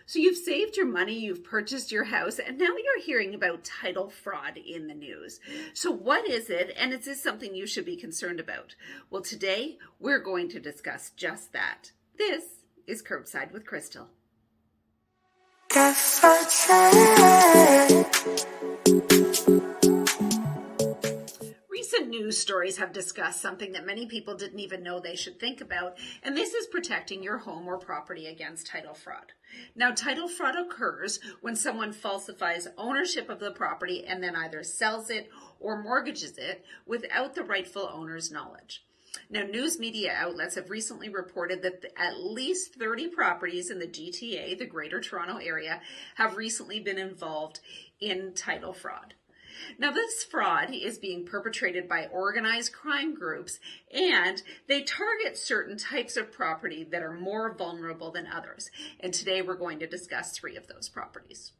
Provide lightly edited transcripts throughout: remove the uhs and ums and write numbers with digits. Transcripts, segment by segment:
So you've saved your money, you've purchased your house, and now you're hearing about title fraud in the news. So what is it, and is this something you should be concerned about? Well, today we're going to discuss just that. This is Curbside with Crystal. Recent news stories have discussed something that many people didn't even know they should think about, and this is protecting your home or property against title fraud. Now, title fraud occurs when someone falsifies ownership of the property and then either sells it or mortgages it without the rightful owner's knowledge. Now, news media outlets have recently reported that at least 30 properties in the GTA, the Greater Toronto Area, have recently been involved in title fraud. Now, this fraud is being perpetrated by organized crime groups, and they target certain types of property that are more vulnerable than others. And today we're going to discuss 3 of those properties.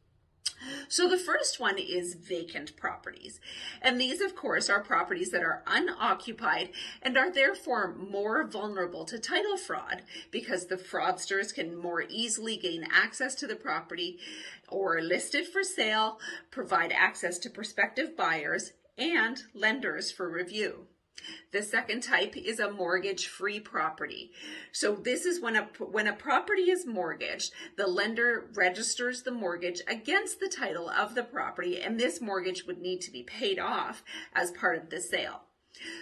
So the first one is vacant properties. And these, of course, are properties that are unoccupied and are therefore more vulnerable to title fraud because the fraudsters can more easily gain access to the property or list it for sale, provide access to prospective buyers and lenders for review. The second type is a mortgage-free property. So this is when a property is mortgaged, the lender registers the mortgage against the title of the property, and this mortgage would need to be paid off as part of the sale.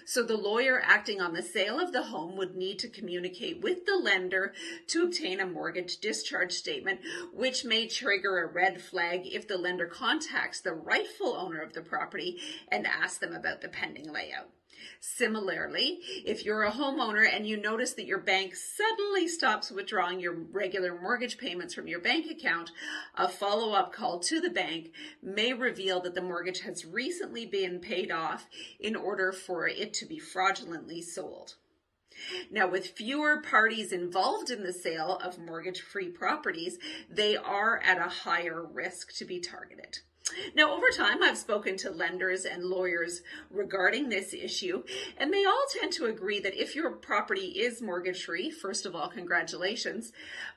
So the lawyer acting on the sale of the home would need to communicate with the lender to obtain a mortgage discharge statement, which may trigger a red flag if the lender contacts the rightful owner of the property and asks them about the pending layout. Similarly, if you're a homeowner and you notice that your bank suddenly stops withdrawing your regular mortgage payments from your bank account, a follow-up call to the bank may reveal that the mortgage has recently been paid off in order for it to be fraudulently sold. Now, with fewer parties involved in the sale of mortgage-free properties, they are at a higher risk to be targeted. Now, over time, I've spoken to lenders and lawyers regarding this issue, and they all tend to agree that if your property is mortgage-free, first of all, congratulations,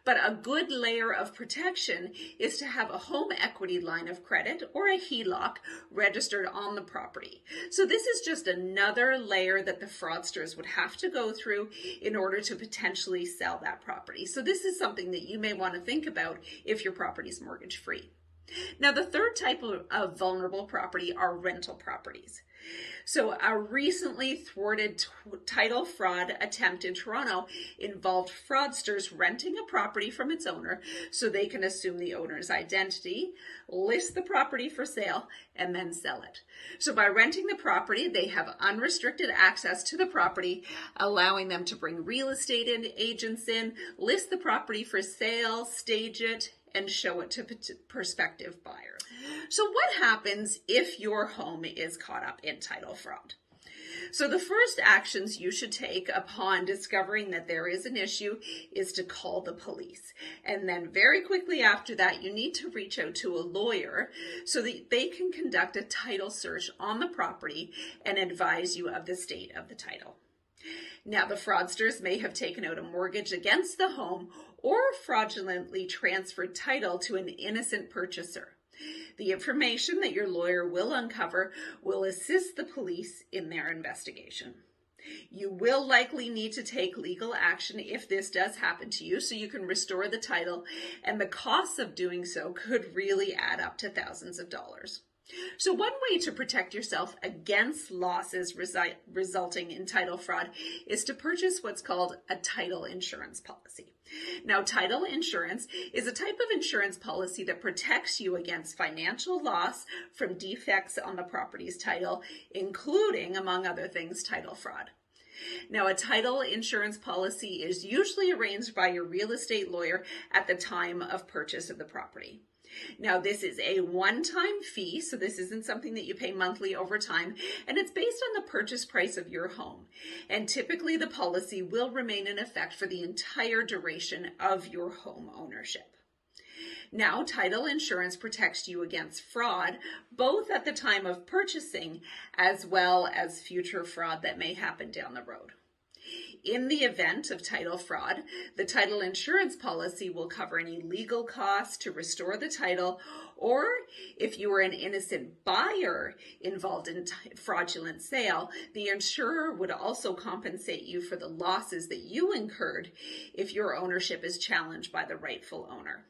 but a good layer of protection is to have a home equity line of credit or a HELOC registered on the property. So this is just another layer that the fraudsters would have to go through in order to potentially sell that property. So this is something that you may want to think about if your property is mortgage-free. Now, the third type of vulnerable property are rental properties. So a recently thwarted title fraud attempt in Toronto involved fraudsters renting a property from its owner so they can assume the owner's identity, list the property for sale, and then sell it. So by renting the property, they have unrestricted access to the property, allowing them to bring real estate agents in, list the property for sale, stage it, and show it to prospective buyers. So what happens if your home is caught up in title fraud? So the first actions you should take upon discovering that there is an issue is to call the police. And then very quickly after that, you need to reach out to a lawyer so that they can conduct a title search on the property and advise you of the state of the title. Now, the fraudsters may have taken out a mortgage against the home or fraudulently transferred title to an innocent purchaser. The information that your lawyer will uncover will assist the police in their investigation. You will likely need to take legal action if this does happen to you so you can restore the title, and the costs of doing so could really add up to thousands of dollars. So one way to protect yourself against losses resulting in title fraud is to purchase what's called a title insurance policy. Now, title insurance is a type of insurance policy that protects you against financial loss from defects on the property's title, including, among other things, title fraud. Now, a title insurance policy is usually arranged by your real estate lawyer at the time of purchase of the property. Now, this is a one-time fee, so this isn't something that you pay monthly over time, and it's based on the purchase price of your home. And typically, the policy will remain in effect for the entire duration of your home ownership. Now, title insurance protects you against fraud, both at the time of purchasing as well as future fraud that may happen down the road. In the event of title fraud, the title insurance policy will cover any legal costs to restore the title, or if you were an innocent buyer involved in fraudulent sale, the insurer would also compensate you for the losses that you incurred if your ownership is challenged by the rightful owner.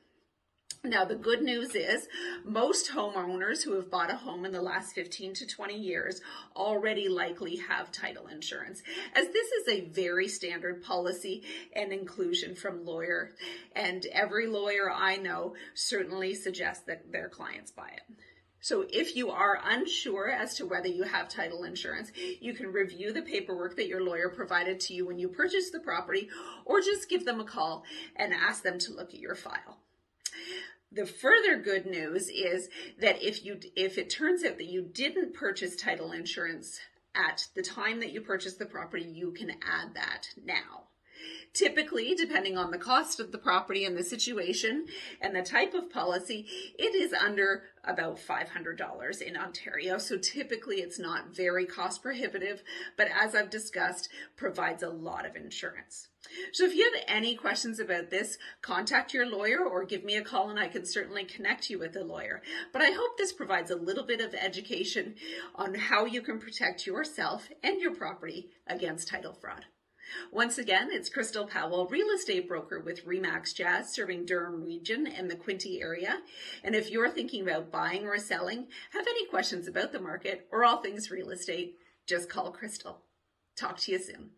Now, the good news is most homeowners who have bought a home in the last 15 to 20 years already likely have title insurance, as this is a very standard policy and inclusion from lawyer. And every lawyer I know certainly suggests that their clients buy it. So if you are unsure as to whether you have title insurance, you can review the paperwork that your lawyer provided to you when you purchased the property, or just give them a call and ask them to look at your file. The further good news is that if it turns out that you didn't purchase title insurance at the time that you purchased the property, you can add that now. Typically, depending on the cost of the property and the situation and the type of policy, it is under about $500 in Ontario. So typically it's not very cost prohibitive, but as I've discussed, provides a lot of insurance. So if you have any questions about this, contact your lawyer or give me a call and I can certainly connect you with a lawyer. But I hope this provides a little bit of education on how you can protect yourself and your property against title fraud. Once again, it's Crystal Powell, real estate broker with RE/MAX Jazz, serving Durham region and the Quinte area. And if you're thinking about buying or selling, have any questions about the market or all things real estate, just call Crystal. Talk to you soon.